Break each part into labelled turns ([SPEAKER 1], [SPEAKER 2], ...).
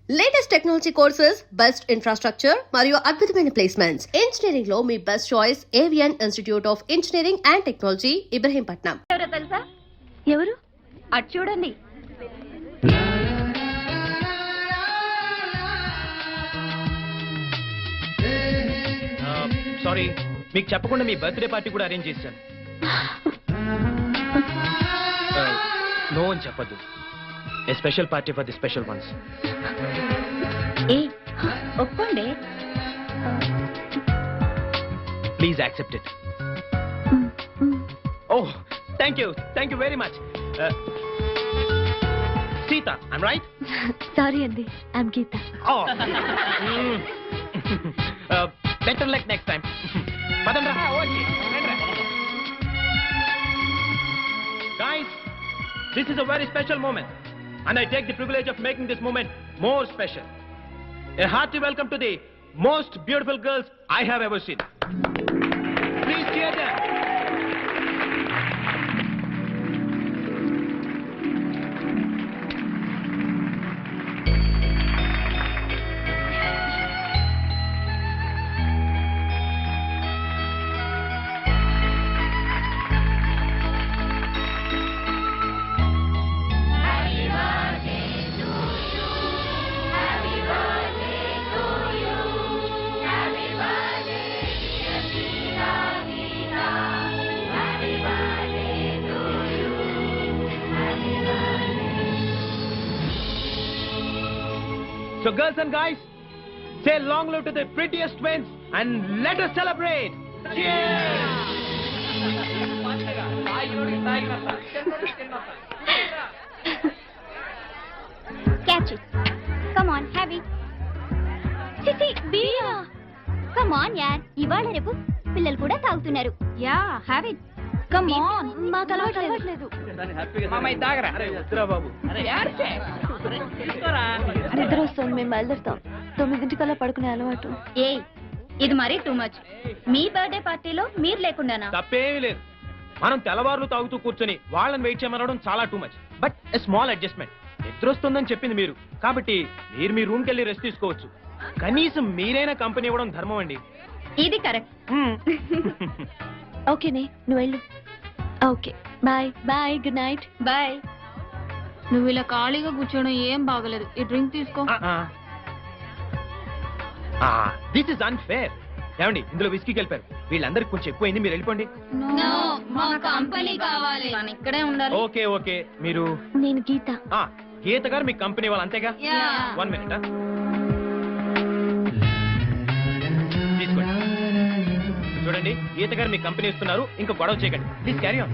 [SPEAKER 1] Latest technology courses, best infrastructure మరియు అద్భుతమైన placements. Engineering లో మీ best choice Avian institute of engineering and technology, Ibrahimpatnam.
[SPEAKER 2] ఎవరో తెలుసా? ఎవరు? అటు చూడండి.
[SPEAKER 3] సారీ, మీకు చెప్పకుండా మీ బర్త్డే పార్టీ కూడా అరేంజ్ చేశాను. నో అని చెప్పద్దు. A special party for the special ones.
[SPEAKER 2] ఏ ఒప్పుకోండి.
[SPEAKER 3] Please accept it. Oh, thank you very much. Sita, I'm right?
[SPEAKER 2] Sorry అండి, I'm Gita.
[SPEAKER 3] Better luck next time. పదండ్రా. Guys, this is a very special moment, and I take the privilege of making this moment more special. A hearty welcome to the most beautiful girls I have ever seen. Please cheer them. So girls and guys, say long live to the prettiest twins and let us celebrate. Cheers!
[SPEAKER 2] Catch it. Come on, have it. Sissy, beer. Come on, yaar. ఇవాళ రేపు పిల్లలు కూడా తాగుతున్నారు. Yeah, have it. Come on. మాకు అలవాట్లేదు.
[SPEAKER 3] మామయ్య తాగరా? అరే వద్దురా బాబు.
[SPEAKER 4] నిద్ర వస్తుంది, మేము బయలుదేరుతాం. 9 పడుకునే అలవాటు.
[SPEAKER 2] ఏ ఇది మరీ టూ మచ్. మీ బర్త్డే పార్టీలో మీరు లేకుండానా?
[SPEAKER 3] తప్పేమీ లేదు. మనం తెల్లవారులు తాగుతూ కూర్చొని వాళ్ళని వెయిట్ చేయమనడం చాలా too much. But a small adjustment. నిద్ర వస్తుందని చెప్పింది మీరు, కాబట్టి మీరు మీ రూమ్కి వెళ్ళి రెస్ట్ తీసుకోవచ్చు. కనీసం మీరైనా కంపెనీ ఇవ్వడం ధర్మం అండి.
[SPEAKER 2] ఇది కరెక్ట్.
[SPEAKER 4] ఓకేనే, నువ్వు వెళ్ళు. Okay, bye bye, good night.
[SPEAKER 2] Bye.
[SPEAKER 5] నువ్వు ఇలా ఖాళీగా కూర్చోడం ఏం బాగలేదు. ఈ డ్రింక్ తీసుకో.
[SPEAKER 3] This is unfair. ఏమండి, ఇందులో విస్కీకి వెళ్ళిపోయారు. వీళ్ళందరికి కొంచెం ఎక్కువైంది, మీరు వెళ్ళిపోండి.
[SPEAKER 5] మా కంపెనీ కావాలి.
[SPEAKER 2] ఇక్కడే ఉండాలి.
[SPEAKER 3] ఓకే ఓకే, మీరు
[SPEAKER 4] నేను గీత.
[SPEAKER 3] గీత గారు మీ కంపెనీ వాళ్ళు అంతేగా? 1 minute. తీసుకోండి. చూడండి, గీత గారు మీ కంపెనీ ఇస్తున్నారు, ఇంకా గొడవ చేయకండి. Please carry on.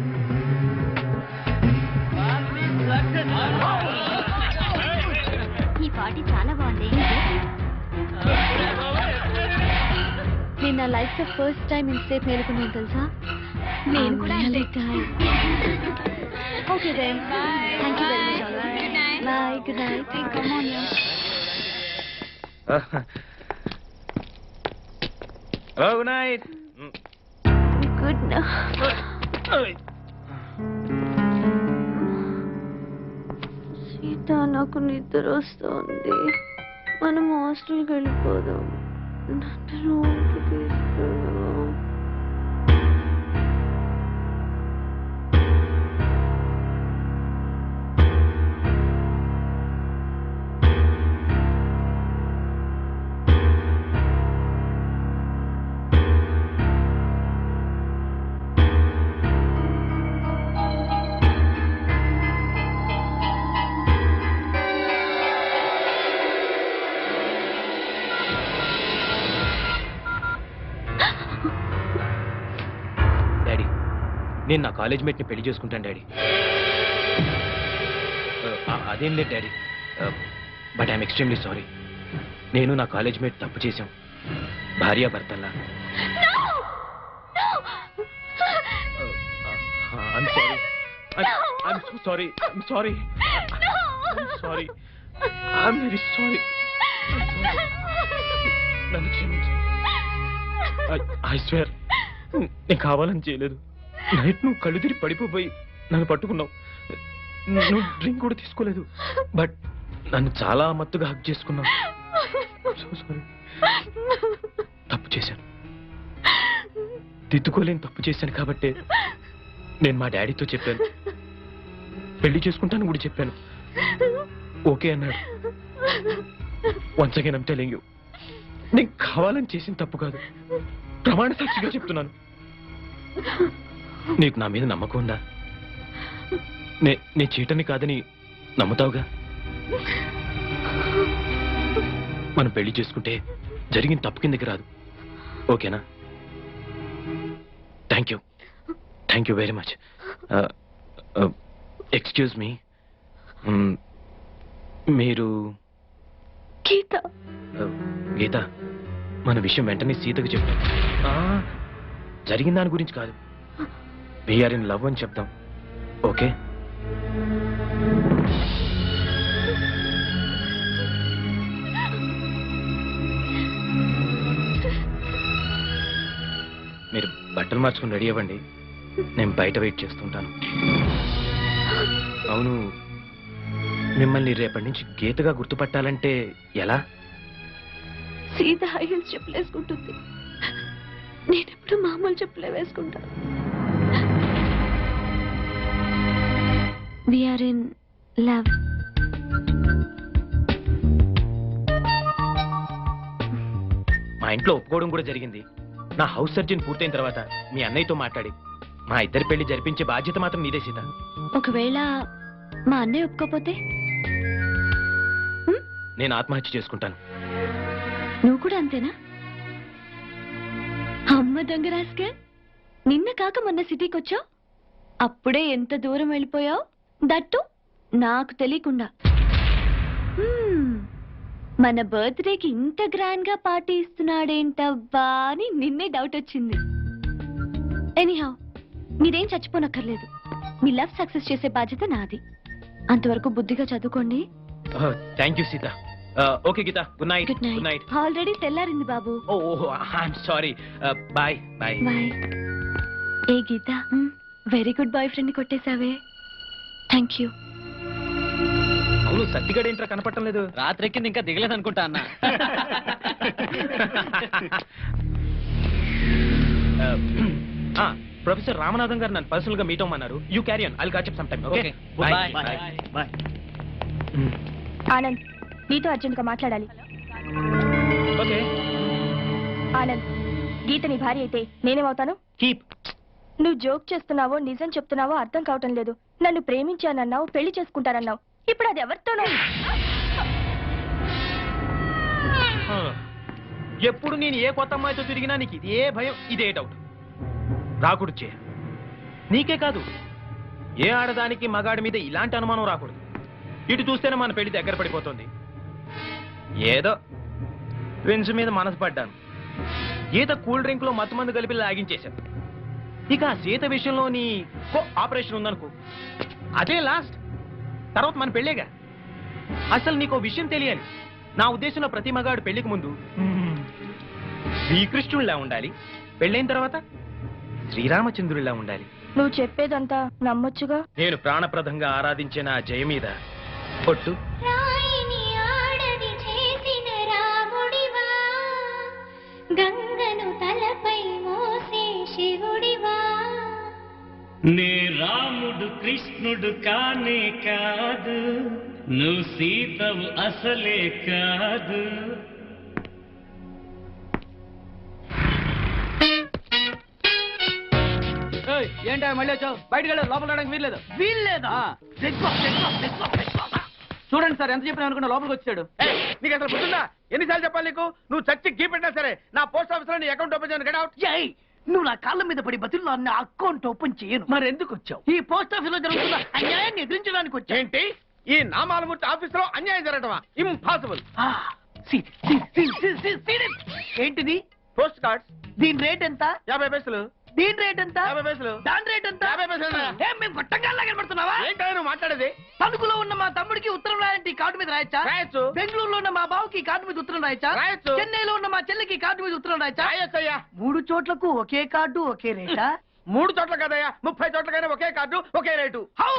[SPEAKER 2] ఈ పార్టీ చాలా బాగుంది.
[SPEAKER 4] నేను నా లైఫ్ లో ఫస్ట్ టైం ఇంతసేపు మేలుకున్నాను తెలుసా.
[SPEAKER 2] నేను కూడా అంతే.
[SPEAKER 4] Okay then, thank you very much. Bye, good night.
[SPEAKER 2] Come on, yeah.
[SPEAKER 3] Hello, good night.
[SPEAKER 4] Good night. Sita, నాకు నిద్ర వస్తుంది. మనం హాస్టల్కి వెళ్ళిపోదాం. నన్ను రూమ్కి తీసుకెళ్ళు.
[SPEAKER 3] డాడీ, నేను నా కాలేజ్ మేట్ని పెళ్లి చేసుకుంటాను డాడీ. అదేం లేదు daddy, but I'm extremely sorry. నేను నా కాలేజ్ మేట్ తప్పు చేశాం, భార్యాభర్తల్లా. I'm sorry. I'm so sorry. I'm sorry. Sorry. I'm very sorry. నన్ను క్షమించు. ఐ స్వేర్, నేను కావాలని చేయలేదు. నైట్ నువ్వు కళ్ళు తిరిగి పడిపోయి నన్ను పట్టుకున్నావు. నువ్వు డ్రింక్ కూడా తీసుకోలేదు, బట్ నన్ను చాలా మత్తుగా హక్ చేసుకున్నావు. So sorry. తప్పు చేశాను, దిద్దుకోలేని తప్పు చేశాను. కాబట్టి నేను మా డాడీతో చెప్పాను, పెళ్లి చేసుకుంటాను కూడా చెప్పాను. ఓకే అన్నాడు. Once again I'm telling you, నేను కావాలని చేసిన తప్పు కాదు, ప్రమాణ సాక్షిగా చెప్తున్నాను. నీకు నా మీద నమ్మకం ఉందా? నే చీటని కాదని నమ్ముతావుగా? మనం పెళ్లి చేసుకుంటే జరిగిన తప్పు కిందకి రాదు. ఓకేనా? Thank you very much. Excuse me, మీరు
[SPEAKER 4] గీత.
[SPEAKER 3] గీత, మన విషయం వెంటనే సీతకు చెప్తాం. జరిగిన దాని గురించి కాదు, వీఆర్ ఇన్ లవ్ అని చెప్తాం. ఓకే? మీరు బట్టలు మార్చుకుని రెడీ అవ్వండి, నేను బయట వెయిట్ చేస్తుంటాను. అవును, మిమ్మల్ని రేపటి నుంచి గీతగా గుర్తుపట్టాలంటే ఎలా?
[SPEAKER 4] సీత హై హీల్స్ చెప్పులు వేసుకుంటుంది, నేనెప్పుడు మామూలు చెప్పులే వేసుకుంటా. We are in love.
[SPEAKER 3] మా ఇంట్లో ఒప్పుకోవడం కూడా జరిగింది. నా హౌస్ సర్జన్ పూర్తయిన తర్వాత మీ అన్నయ్యతో మాట్లాడి మా ఇద్దరి పెళ్లి జరిపించే బాధ్యత మాత్రం నీదే సీత.
[SPEAKER 4] ఒకవేళ మా అన్నయ్య ఒప్పుకోపోతే
[SPEAKER 3] నేను ఆత్మహత్య చేసుకుంటాను.
[SPEAKER 4] నువ్వు కూడా అంతేనా? అమ్మ దొంగ రాస్కల్, నిన్న కాక మొన్న సిటీకి వచ్చావు, అప్పుడే ఎంత దూరం వెళ్ళిపోయావు, దట్టు నాకు తెలియకుండా. మన బర్త్డేకి ఇంత గ్రాండ్ గా పార్టీ ఇస్తున్నాడేంటబ్బా అని నిన్నే డౌట్ వచ్చింది. ఎనీహౌ, మీరేం చచ్చిపోనక్కర్లేదు, మీ లవ్ సక్సెస్ చేసే బాధ్యత నాది. అంతవరకు బుద్ధిగా చదువుకోండి.
[SPEAKER 3] Thank you Sita. Okay Gita, good night.
[SPEAKER 4] Good night. Already తెల్లారింది బాబు.
[SPEAKER 3] Oh I'm sorry. Bye bye.
[SPEAKER 4] Bye. ఏ Gita, very good boy friend ని కొట్టేశావే. Thank you.
[SPEAKER 3] అవును, సత్తిగడ ఏంట్రా కనపడటం లేదు?
[SPEAKER 6] రాత్రి ఎక్కింది ఇంకా దిగలేదు అనుకుంటా అన్న.
[SPEAKER 3] ప్రొఫెసర్ రామనాథన్ గారు నన్ను పర్సనల్ గా మీట్ అవ్వమన్నారు. You carry on, I'll catch up some time. Okay
[SPEAKER 6] bye.
[SPEAKER 3] Bye.
[SPEAKER 2] Anand, నీతో అర్జెంట్ గా మాట్లాడాలి.
[SPEAKER 3] ఓకే.
[SPEAKER 2] ఆనంద్, గీత నీ భార్య అయితే నేనేమవుతాను?
[SPEAKER 3] కీప్.
[SPEAKER 2] నువ్వు జోక్ చేస్తున్నావో నిజం చెప్తున్నావో అర్థం కావటం లేదు. నన్ను ప్రేమించానన్నావు, పెళ్లి చేసుకుంటానన్నావు, ఇప్పుడు అది ఎవరితోనో.
[SPEAKER 3] ఎప్పుడు నేను ఏ కొత్త అమ్మాయితో తిరిగినా నీకు ఇదే భయం, ఇదే డౌట్. రాకూడదు చే. నీకే కాదు, ఏ ఆడదానికి మగాడి మీద ఇలాంటి అనుమానం రాకూడదు. ఇటు చూస్తేనే మన పెళ్లి దగ్గర పడిపోతుంది. ఏదో ట్విన్స్ మీద మనసు పడ్డాను. ఈత కూల్ డ్రింక్ లో మత్తు మందు కలిపి లాగించేశాను. ఇక ఆ సీత విషయంలో నీ ఆపరేషన్ ఉందనుకో, అదే లాస్ట్. తర్వాత మన పెళ్ళేగా. అసలు నీకు విషయం తెలియాలి. నా ఉద్దేశంలో ప్రతి మగాడు పెళ్లికి ముందు శ్రీకృష్ణుడిలా ఉండాలి, పెళ్ళైన తర్వాత శ్రీరామచంద్రుడిలా ఉండాలి.
[SPEAKER 2] నువ్వు చెప్పేదంతా నమ్మొచ్చుగా.
[SPEAKER 3] నేను ప్రాణప్రదంగా ఆరాధించే నా జయ మీద పొట్టు.
[SPEAKER 2] గంగను తలపై మోసే శివుడివా.
[SPEAKER 7] నే రాముడు కృష్ణుడు కానే కాదు, నువ్వు సీతవు అసలే కాదు.
[SPEAKER 6] ఏంటా మళ్ళీ వచ్చావు? బయటకు వెళ్ళదు, లోపల రావడానికి వీల్లేదు. వీల్లేదా? చూడండి సార్, ఎంత చెప్పినా అనుకున్నా లోపలికి వచ్చాడు.
[SPEAKER 8] నీకు అసలు గుర్తుందా? ఎన్నిసార్లు చెప్పాలి నీకు? నువ్వు చచ్చి గీ పెట్టినా సరే నా పోస్ట్ ఆఫీస్ లో నీ అకౌంట్ ఓపెన్ చేయను. Get out.
[SPEAKER 6] నువ్వు నా కాళ్ళ మీద పడి బతుల్లో నా అకౌంట్ ఓపెన్ చేయను. మరి ఎందుకు వచ్చావు? ఈ పోస్ట్ ఆఫీస్ లో జరుగుతున్న అన్యాయాన్ని ఎదిరించడానికి వచ్చా.
[SPEAKER 8] ఏంటి ఈ నామాలమూర్తి ఆఫీస్ లో అన్యాయం జరగటమా? ఇంపాసిబుల్.
[SPEAKER 6] ఏంటిది?
[SPEAKER 8] Post cards.
[SPEAKER 6] దీని రేట్ ఎంత?
[SPEAKER 8] 50 పైసలు.
[SPEAKER 6] దీని రేట్ ఎంత?
[SPEAKER 8] 50 పైసలు.
[SPEAKER 6] దాని రేట్ ఎంత?
[SPEAKER 8] 50 పైసలు.
[SPEAKER 6] ఏం మేము గొట్టంగా కనబడుతున్నావా?
[SPEAKER 8] ఏంటో నువ్వు మాట్లాడేది?
[SPEAKER 6] తణుకులో ఉన్న మా తమ్ముడికి ఉత్తరం రాయంటే కార్డు మీద రాయచ్చా?
[SPEAKER 8] రాయొచ్చు.
[SPEAKER 6] బెంగళూరులో ఉన్న మా బావుకి కార్డు మీద ఉత్తరం రాయచ్చా?
[SPEAKER 8] రాయొచ్చు.
[SPEAKER 6] చెన్నైలో ఉన్న మా చెల్లికి కార్డు మీద ఉత్తరం రాయచ్చా?
[SPEAKER 8] రాయొచ్చయ్యా.
[SPEAKER 6] 3 చోట్లకు ఒకే కార్డు ఒకే రేటా?
[SPEAKER 8] 3 చోట్ల కదయ్యా 30 చోట్లకైనా ఒకే కార్డు ఒకే rate.
[SPEAKER 6] How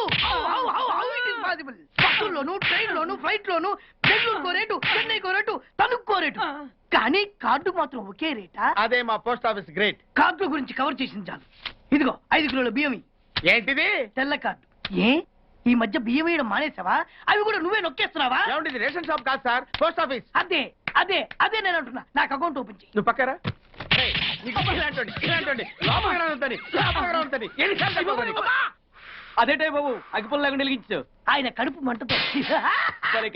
[SPEAKER 6] it is possible? బస్సుల్లోను, ట్రైన్లోను, ఫ్లైట్ లోను బెంగళూరుకో రేటు, చెన్నైకో రేటు, తణుక్కో రేటు, కానీ కార్డు మాత్రం ఒకే రేటా?
[SPEAKER 8] అదే మా పోస్ట్ ఆఫీస్ గ్రేట్.
[SPEAKER 6] కార్డు గురించి కవర్ చేసింది చాలు. ఇదిగో 5 కిలోల బియ్యం.
[SPEAKER 8] ఏంటిది?
[SPEAKER 6] తెల్ల కార్డు. ఏ ఈ మధ్య బియ్యం వేయడం మానేసావా? అవి కూడా నువ్వే నొక్కేస్తున్నావా?
[SPEAKER 8] ఏమండి రేషన్ షాప్ కాదు సార్, పోస్ట్ ఆఫీస్.
[SPEAKER 6] అదే అదే అదే నేను అంటున్నా. నాకు అకౌంట్ ఓపెన్ చేయి.
[SPEAKER 8] నువ్వు పక్కరా. ఏయ్, నీకు ఇలాంటి లోపలికి రానుంటుంది. ఎన్నిసార్లు చెప్పావు నీకు?
[SPEAKER 3] అదేటే బాబు అగ్గిపుల్ల లేకుండా వెలిగించావు.
[SPEAKER 6] ఆయన కడుపు మంటతో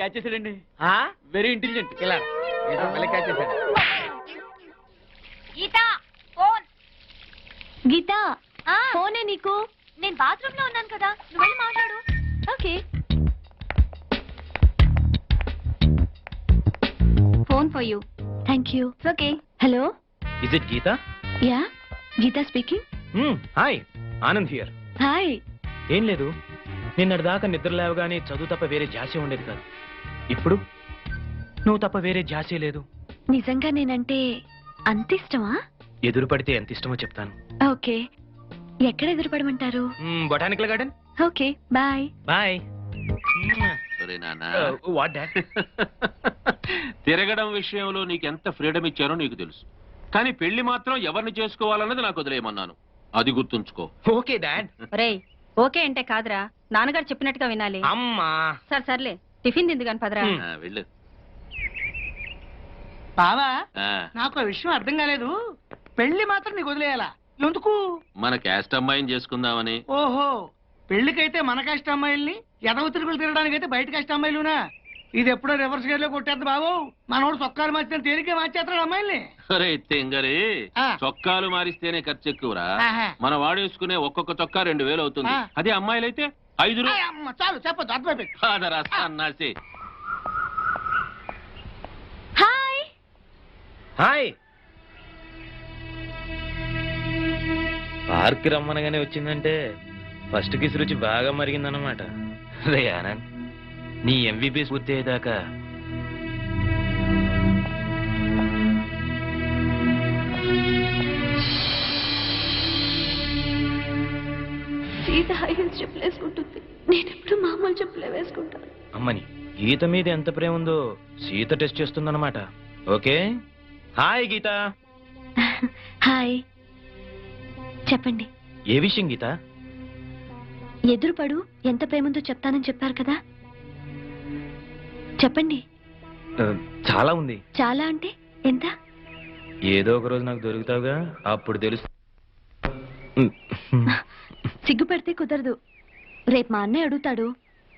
[SPEAKER 3] క్యాచ్ చేసాడండి. Very intelligent.
[SPEAKER 8] ఇలా ఏదో మళ్ళీ క్యాచ్ చేశాడు.
[SPEAKER 2] గీత ఫోన్.
[SPEAKER 4] గీత ఫోనే నీకు. నేను బాత్రూమ్ లో ఉన్నాను కదా, నువ్వు వెళ్ళి మాట్లాడు. Okay. Phone for you. Thank you. Okay. Hello,
[SPEAKER 3] is it Geeta?
[SPEAKER 4] Yeah, Geeta speaking.
[SPEAKER 3] Hi, Anand here.
[SPEAKER 4] Hi.
[SPEAKER 3] ఏం లేదు, నిన్నటి దాకా నిద్ర లేవగానే చదువు తప్ప వేరే ధ్యాసే ఉండేది కాదు. ఇప్పుడు నువ్వు తప్ప వేరే ధ్యాసే లేదు.
[SPEAKER 4] నిజంగా నేనంటే అంత ఇష్టమా?
[SPEAKER 3] ఎదురు పడితే ఎంత ఇష్టమో చెప్తాను.
[SPEAKER 4] ఓకే, ఎక్కడ ఎదురుపడమంటారు?
[SPEAKER 3] Botanical garden.
[SPEAKER 4] Okay, bye.
[SPEAKER 3] Bye. What dad?
[SPEAKER 9] తిరగడం విషయంలో నీకెంత ఫ్రీడమ్ ఇచ్చారో నీకు తెలుసు, కానీ పెళ్లి మాత్రం ఎవరిని చేసుకోవాలన్నది నాకు వదిలేయమన్నాను. అది గుర్తుంచుకో.
[SPEAKER 3] Okay dad.
[SPEAKER 5] రేయ్, ఓకే అంటే కాదురా, నాన్నగారు చెప్పినట్టుగా వినాలి.
[SPEAKER 3] అమ్మా.
[SPEAKER 5] సర్లే, టిఫిన్ తింది కాని పదరా.
[SPEAKER 9] వెళ్ళు.
[SPEAKER 6] బావా,
[SPEAKER 9] ఆ,
[SPEAKER 6] నాకు ఆ విషయం అర్థం కాలేదు. పెళ్లి మాత్రం నీకు వదిలేయాలా? ఎందుకు?
[SPEAKER 9] మన క్యాస్ట్ అమ్మాయిని చేసుకుందామని.
[SPEAKER 6] ఓహో, పెళ్లికైతే మన కష్ట అమ్మాయిల్ని, ఎదవ తిరుగులు తిరగడానికైతే బయట కష్ట అమ్మాయిలునా? ఇది ఎప్పుడో రివర్స్ గేర్ లో కొట్టేద్దు బాబు. మనోడు సొక్కాలు మార్చిన తేలికే మార్చేస్తాడు అమ్మాయిల్ని.
[SPEAKER 9] అరే తెంగరి,
[SPEAKER 6] ఆ.
[SPEAKER 9] చొక్కాలు మారిస్తేనే ఖర్చు ఎక్కువరా.
[SPEAKER 6] ఆహా.
[SPEAKER 9] మన వాడేసుకునే ఒక్కొక్క చొక్కా 2000 అవుతుంది.
[SPEAKER 6] ఆ.
[SPEAKER 9] అదే అమ్మాయిలైతే 5
[SPEAKER 6] ఆయ్ అమ్మ, చాలు చెప్పొద్దు, అర్థమైపోయింది.
[SPEAKER 9] అన్నాసి.
[SPEAKER 4] హాయ్.
[SPEAKER 3] హాయ్. పార్క్ రమ్మనగానే వచ్చిందంటే ఫస్ట్ కిస్ రుచి బాగా మరిగిందన్నమాట. రే ఆనంద్, నీ ఎంబీబీఎస్ పూర్తి అయ్యేదాకా
[SPEAKER 4] సీత హై హీల్స్ చెప్పులు వేసుకుంటుంది, నేను ఎప్పుడు మామూలు చెప్పులే వేసుకుంటాను.
[SPEAKER 3] అమ్మని గీత మీద ఎంత ప్రేమ ఉందో సీత టెస్ట్ చేస్తుందన్నమాట. ఓకే. హాయ్ గీత.
[SPEAKER 4] హాయ్. చెప్పండి.
[SPEAKER 3] ఏ విషయం గీత?
[SPEAKER 4] ఎదురుపడు, ఎంత ప్రేమంతో చెప్తానని చెప్పారు కదా, చెప్పండి.
[SPEAKER 3] చాలా ఉంది.
[SPEAKER 4] చాలా అంటే ఎంత?
[SPEAKER 3] ఏదో ఒక రోజు నాకు దొరుకుతావుగా, అప్పుడు తెలుసు.
[SPEAKER 4] సిగ్గుపడితే కుదరదు. రేపు మా అన్నయ్య అడుగుతాడు,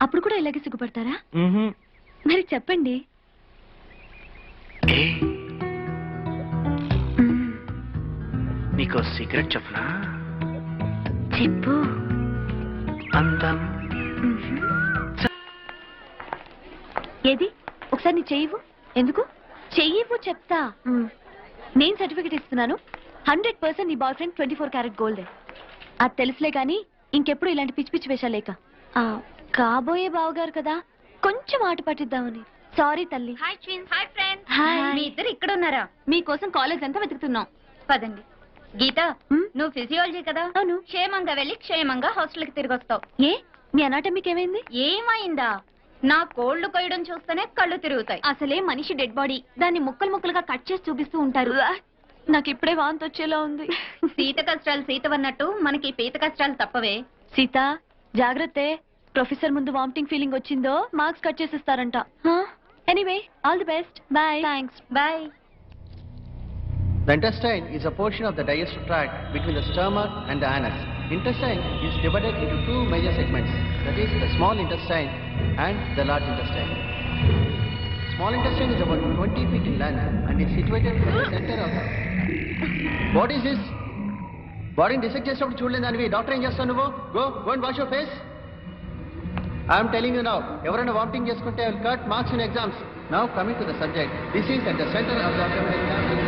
[SPEAKER 4] అప్పుడు కూడా ఇలాగే సిగ్గుపడతారా? మరి చెప్పండి.
[SPEAKER 6] నీకు సీక్రెట్ చెప్పనా?
[SPEAKER 4] చెప్పు.
[SPEAKER 6] అందం.
[SPEAKER 4] ఏది? ఒకసారి నీ చెయ్యవు. ఎందుకు? చెయ్యవు చెప్తా. నేను సర్టిఫికెట్ ఇస్తున్నాను. 100% నీ బాయ్ ఫ్రెండ్ 24 క్యారెట్ గోల్డ్. అది తెలుసులే గాని ఇంకెప్పుడు ఇలాంటి పిచ్చి పిచ్చి వేషాలేక. కాబోయే బావగారు కదా, కొంచెం ఆట పట్టిద్దామని. సారీ తల్లి.
[SPEAKER 2] Hi twins. Hi friends.
[SPEAKER 4] Hi.
[SPEAKER 2] మీ ఇద్దరు ఇక్కడ ఉన్నారా?
[SPEAKER 4] మీకోసం కాలేజ్ అంతా వెతుకుతున్నాం.
[SPEAKER 2] పదండి. గీత, నువ్వు ఫిజియాలజీ కదా?
[SPEAKER 4] అవును.
[SPEAKER 2] క్షేమంగా వెళ్ళి క్షేమంగా హాస్టల్కి తిరిగి వస్తావు.
[SPEAKER 4] ఏ, మీ అనాటమీకి ఏమైంది?
[SPEAKER 2] ఏమైందా? నా కోళ్లు కొయ్యడం చూస్తేనే కళ్ళు తిరుగుతాయి.
[SPEAKER 4] అసలే మనిషి డెడ్ బాడీ, దాన్ని ముక్కలు ముక్కలుగా కట్ చేసి చూపిస్తూ ఉంటారు. నాకు ఇప్పుడే వాంతి వచ్చేలా ఉంది.
[SPEAKER 2] సీత కష్టాలు సీతవన్నట్టు మనకి పీత కష్టాలు తప్పవే.
[SPEAKER 4] సీత జాగ్రత్త, ప్రొఫెసర్ ముందు వామిటింగ్ ఫీలింగ్ వచ్చిందో మార్క్స్ కట్ చేసిస్తారంట. Anyway, all the best. Bye. Thanks.
[SPEAKER 2] Bye.
[SPEAKER 10] The intestine is a portion of the digestive tract between the stomach and the anus. Intestine is divided into 2 major segments, that is the small intestine and the large intestine. Small intestine is about 20 feet in length and is situated at the center of the... What is this? Body dissect చేసినప్పుడు చూడలేదానివి doctor ఏం చేస్తావు నువ్వు? Go and wash your face. I am telling you now, ఎవరైనా vomiting చేసుకుంటే I will cut marks in exams. Now coming to the subject, this is at the center of the abdominal cavity.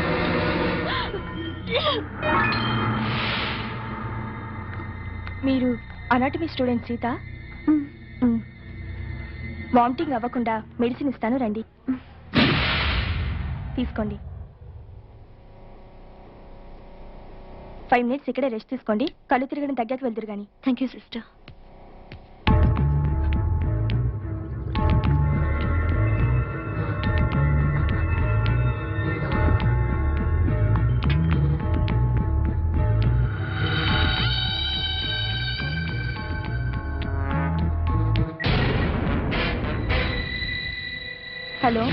[SPEAKER 4] మీరు anatomy student Sita? Vomiting అవ్వకుండా medicine ఇస్తాను, రండి తీసుకోండి.
[SPEAKER 2] 5 minutes ఇక్కడే rest తీసుకోండి, కళ్ళు తిరగడం తగ్గాక వెళ్తురు కానీ.
[SPEAKER 4] Thank you sister.
[SPEAKER 2] Hello,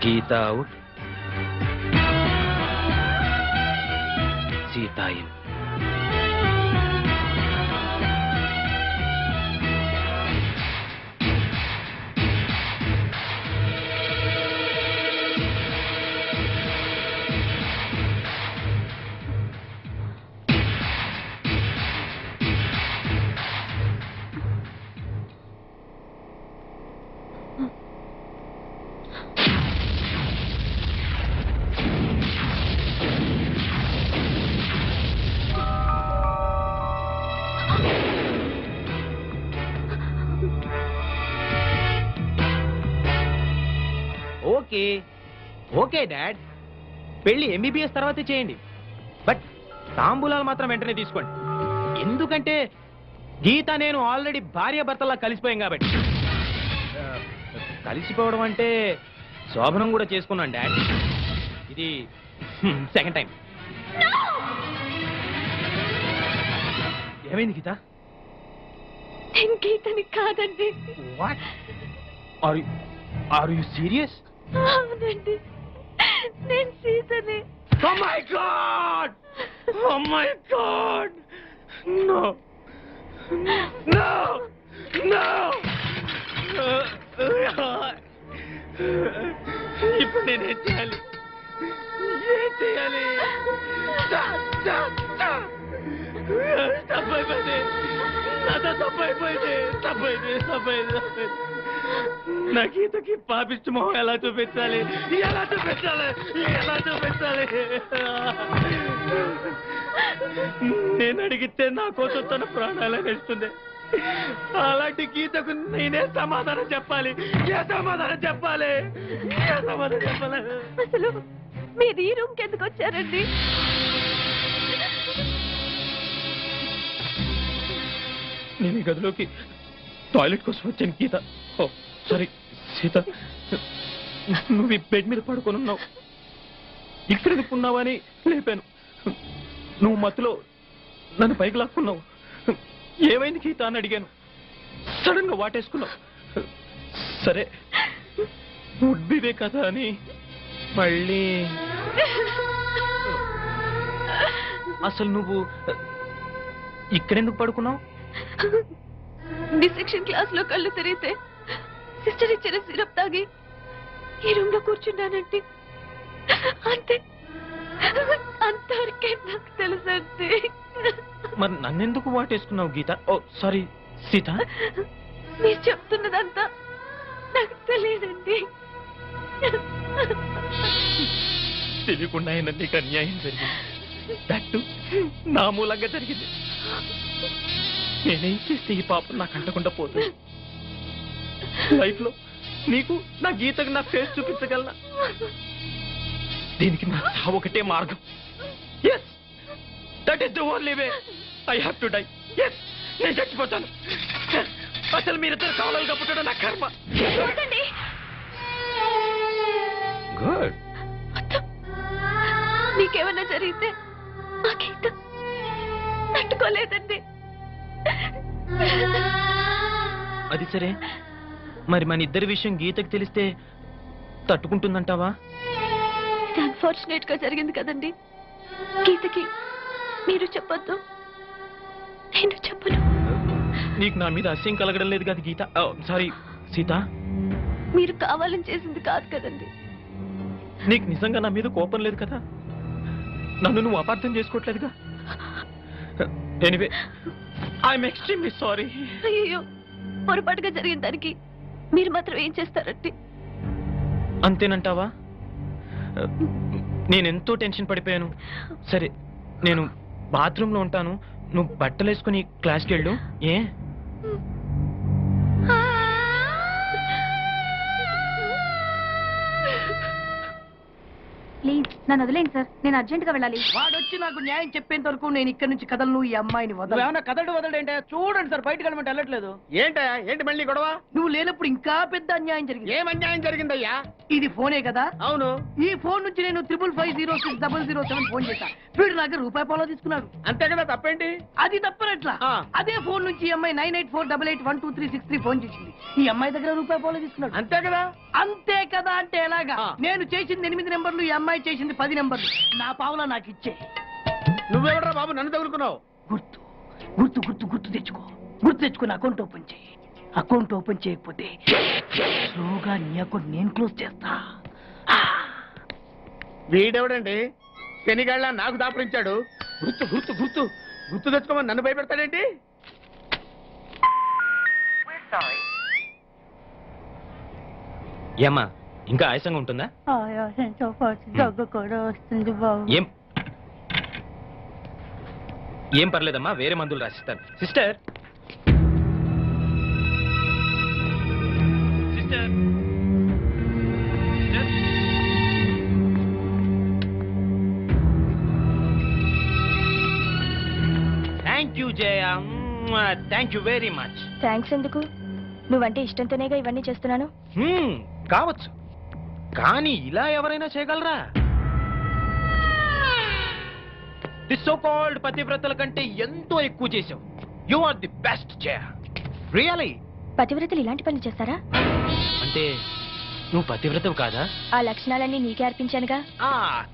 [SPEAKER 3] Geeta out, Sita in. Okay okay dad, పెళ్లి ఎంబీబీఎస్ తర్వాతే చేయండి, బట్ తాంబూలాలు మాత్రం వెంటనే తీసుకోండి. ఎందుకంటే గీత నేను ఆల్రెడీ భార్యాభర్తలా కలిసిపోయాం కాబట్టి. కలిసిపోవడం అంటే శోభనం కూడా చేసుకున్నాను డాడ్, ఇది సెకండ్ టైం. ఏమైంది గీత?
[SPEAKER 4] నేను గీతని కాదండి.
[SPEAKER 3] What are you serious?
[SPEAKER 4] అవునండి, నేను సీతని.
[SPEAKER 3] Oh my God! Oh my God! No! No! No! ఇప్పుడు నేనేం చేయాలి? ఏం చేయాలి? తప్పైపోయింది, నాతో తప్పైపోయింది, తప్పైంది. నా గీతకి పాపిష్టి మొహం ఎలా చూపించాలి? నేను అడిగితే నా కోసం తన ప్రాణాలు వేస్తుంది. అలాంటి గీతకు నేనే సమాధానం చెప్పాలి?
[SPEAKER 4] అసలు మీరు ఈ రూమ్కి ఎందుకు వచ్చారండి?
[SPEAKER 3] నేను ఈ గదిలోకి టాయిలెట్ కోసం వచ్చాను గీత. ఓ సారీ సీత, నువ్వు ఈ బెడ్ మీద పడుకొని ఉన్నావు, ఇక్కడ ఎందుకున్నావని లేపాను. నువ్వు మత్తులో నన్ను పైకి లాక్కున్నావు. ఏమైంది గీత అని అడిగాను, సడన్ గా వాటేసుకున్నావు. సరే ఉడ్బివే కదా అని మళ్ళీ. అసలు నువ్వు ఇక్కడెందుకు పడుకున్నావు?
[SPEAKER 4] డిసెక్షన్ క్లాస్ లో కళ్ళు తిరిగితే సిస్టర్ ఇచ్చిన సిరప్ తాగి ఈ రూమ్ లో కూర్చున్నానంటే అంతే, అంతవరకే నాకు తెలుసండి.
[SPEAKER 3] మరి నన్నెందుకు వాటేసుకున్నావు గీత? ఓ సారీ సీత.
[SPEAKER 4] మీరు చెప్తున్నదంతా నాకు తెలియదండి.
[SPEAKER 3] తెలియకుండా అయినా నీకు అన్యాయం జరిగింది, దట్టు నా మూలంగా జరిగింది. నేనేం చేస్తే ఈ పాపం నాకు అంటకుండా పోతుంది? లైఫ్ లో నీకు నా గీతకు నా ఫేస్ చూపించగలనా? దీనికి నా చావు ఒకటే మార్గం. Yes, that is the only way. I have to die. Yes, నేను చచ్చిపోతాను. అసలు మీరిద్దరు కావాలని పుట్టడం నా కర్మ. గుడ్.
[SPEAKER 4] నీకేమన్నా జరిగితే ఆ గీత తట్టుకోలేదండి.
[SPEAKER 3] అది సరే, మరి మన ఇద్దరి విషయం గీతకు తెలిస్తే తట్టుకుంటుందంటావా?
[SPEAKER 4] అన్ఫార్చునేట్ గా జరిగింది కదండి. గీతకి మీరు చెప్పొద్దు, నేను చెప్పను.
[SPEAKER 3] నీకు నా మీద అస్యం కలగడం లేదు కదా గీత, సారీ సీత.
[SPEAKER 4] మీరు కావాలని చేసింది కాదు కదండి.
[SPEAKER 3] నీకు నిజంగా నా మీద కోపం లేదు కదా? నన్ను నువ్వు అపార్థం చేసుకోవట్లేదుగా? Anyway I'm extremely sorry.
[SPEAKER 4] అయ్యో, పొరపాటుగా జరిగిన దానికి మీరు మాత్రం ఏం చేస్తారంటే?
[SPEAKER 3] అంతేనంటావా? నేనెంతో టెన్షన్ పడిపోయాను. సరే, నేను బాత్రూంలో ఉంటాను, నువ్వు బట్టలు వేసుకుని క్లాస్కి వెళ్ళు. ఏ
[SPEAKER 2] ప్లీజ్ నన్ను వదిలేండి సార్, నేను అర్జెంట్ గా వెళ్ళాలి.
[SPEAKER 6] వాడొచ్చి నాకు న్యాయం చెప్పేంత వరకు నేను ఇక్కడి నుంచి కదలను. ఈ అమ్మాయిని వదలు.
[SPEAKER 8] ఏమన్నా కదలడు వదలడేంటే? చూడండి సార్, బయటకు వెళ్ళమంటే వెళ్ళట్లేదు. ఏంటయ్యా, ఏంటి మళ్ళీ గొడవ?
[SPEAKER 6] నువ్వు లేనప్పుడు ఇంకా పెద్ద అన్యాయం జరిగింది.
[SPEAKER 8] ఏం అన్యాయం జరిగిందయ్యా?
[SPEAKER 6] ఇది ఫోనే కదా?
[SPEAKER 8] అవును.
[SPEAKER 6] ఈ ఫోన్ నుంచి నేను 555060007 ఫోన్ చేశాను. వీడు నాకు ₹1 తీసుకున్నాడు.
[SPEAKER 8] అంతే కదా, తప్పేంటి?
[SPEAKER 6] అది తప్పనట్లా. అదే ఫోన్ నుంచి ఈ అమ్మాయి 9848881236 ఫోన్ చేసింది. ఈ అమ్మాయి దగ్గర ₹1 తీసుకున్నాడు.
[SPEAKER 8] అంతే కదా?
[SPEAKER 6] అంతే కదా అంటే ఎలాగా? నేను చేసింది 8 నెంబర్లు, ఈ అమ్మాయి చేసింది 10 నెంబర్లు. నా పావులా నాకు ఇచ్చే.
[SPEAKER 8] నువ్వెవడరా బాబు నన్ను తగులుకున్నావు?
[SPEAKER 6] గుర్తు గుర్తు గుర్తు గుర్తు తెచ్చుకో. గుర్తు తెచ్చుకుని అకౌంట్ ఓపెన్ చేయి. అకౌంట్ ఓపెన్ చేయకపోతే స్లోగా నీ అకౌంట్ నేను క్లోజ్ చేస్తా.
[SPEAKER 8] వీడెవడండి శనిగాళ్ళ నాకు దాపరించాడు? గుర్తు గుర్తు గుర్తు గుర్తు తెచ్చుకోమని నన్ను భయపెడతాడేంటి?
[SPEAKER 3] ఏమ్మా, ఇంకా ఆయాసంగా ఉంటుందా?
[SPEAKER 2] ఆయాసంతో పాటు దగ్గు కూడా వస్తుంది బాబు.
[SPEAKER 3] ఏం పర్లేదమ్మా, వేరే మందులు రాసిస్తాను. Sister sister thank you Jaya, thank you very much.
[SPEAKER 4] Thanks ఎందుకు? నువ్వంటే ఇష్టంతోనేగా ఇవన్నీ చేస్తున్నాను.
[SPEAKER 3] కావచ్చు, కానీ ఇలా ఎవరైనా చేయగలరా? ది సో కాల్డ్ పతివ్రతల కంటే ఎంతో ఎక్కువ చేశావు. You are the best Jaya, really.
[SPEAKER 4] పతివ్రతలు ఇలాంటి పనులు చేస్తారా?
[SPEAKER 3] అంటే నువ్వు పతివ్రతవు కాదా?
[SPEAKER 4] ఆ లక్షణాలన్నీ నీకే అర్పించానుగా.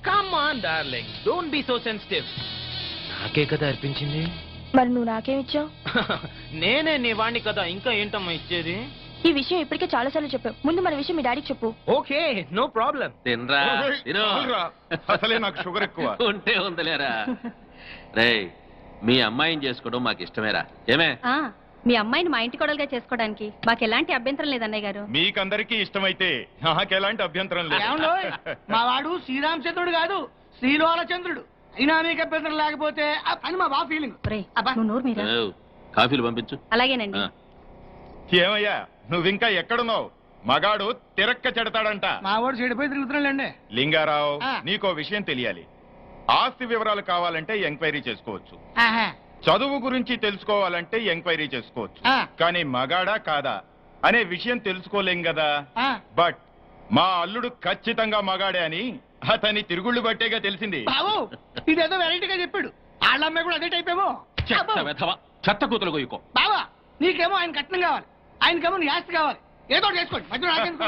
[SPEAKER 3] Come on darling, don't be so sensitive. నాకే కదా అర్పించింది.
[SPEAKER 4] మరి నువ్వు నాకేమిచ్చావు?
[SPEAKER 3] నేనే నీ వాణ్ణి కదా, ఇంకా ఏంటమ్మా ఇచ్చేది?
[SPEAKER 4] ఈ విషయం ఇప్పటికే చాలా సార్లు చెప్పావు. ముందు మన విషయం మీ డాడీకి చెప్పు.
[SPEAKER 3] Okay, no problem.
[SPEAKER 9] తినరా తిను.
[SPEAKER 8] అసలే నాకు షుగర్ ఎక్కువ.
[SPEAKER 9] ఉంటే ఉందలేరా. రేయ్, మీ అమ్మాయిని చేసుకోవడం మాకు ఇష్టమేరా. ఏమే?
[SPEAKER 2] మీ అమ్మాయిని మా ఇంటి కోడలుగా చేసుకోవడానికి మాకు ఎలాంటి అభ్యంతరం లేదు అన్నయ్య గారు.
[SPEAKER 8] మీకందరికీ ఇష్టమైతే నాకెలాంటి అభ్యంతరం
[SPEAKER 6] ఏమండోయ్, మా వాడు శ్రీరామచంద్రుడు కాదు, శ్రీలోలచంద్రుడు. అయినా మీకు అభ్యంతరం లేకపోతే అని మా బా ఫీలింగ్.
[SPEAKER 2] నువ్వు నోరు మీరా?
[SPEAKER 9] కాఫీలు పంపించు.
[SPEAKER 2] అలాగేనండి.
[SPEAKER 8] ఏమయ్యా, నువ్వింకా ఎక్కడున్నావు? మగాడు తిరక్క చెడతాడంట.
[SPEAKER 6] మా వాడు చెడిపోయి తిరుగుతున్నాడండి.
[SPEAKER 8] లింగారావు, నీకో విషయం తెలియాలి. ఆస్తి వివరాలు కావాలంటే ఎంక్వైరీ చేసుకోవచ్చు, చదువు గురించి తెలుసుకోవాలంటే ఎంక్వైరీ చేసుకోవచ్చు, కానీ మగాడా కాదా అనే విషయం తెలుసుకోలేం కదా. బట్ మా అల్లుడు ఖచ్చితంగా మగాడే అని అతని తిరుగుళ్ళు బట్టేగా తెలిసింది.
[SPEAKER 6] బాబు, ఇదేదో వెరైటీగా చెప్పాడు. వాళ్ళమ్మాయి కూడా అదే టైప్ ఏమో.
[SPEAKER 9] చెత్త కూతురు గొయ్యుకో.
[SPEAKER 6] బావా, నీకేమో ఆయన కట్నం కావాలి, ఆయనకేమో నీ ఆస్తి కావాలి. ఏదో చేసుకోండి, మధ్యలో నాకెందుకు?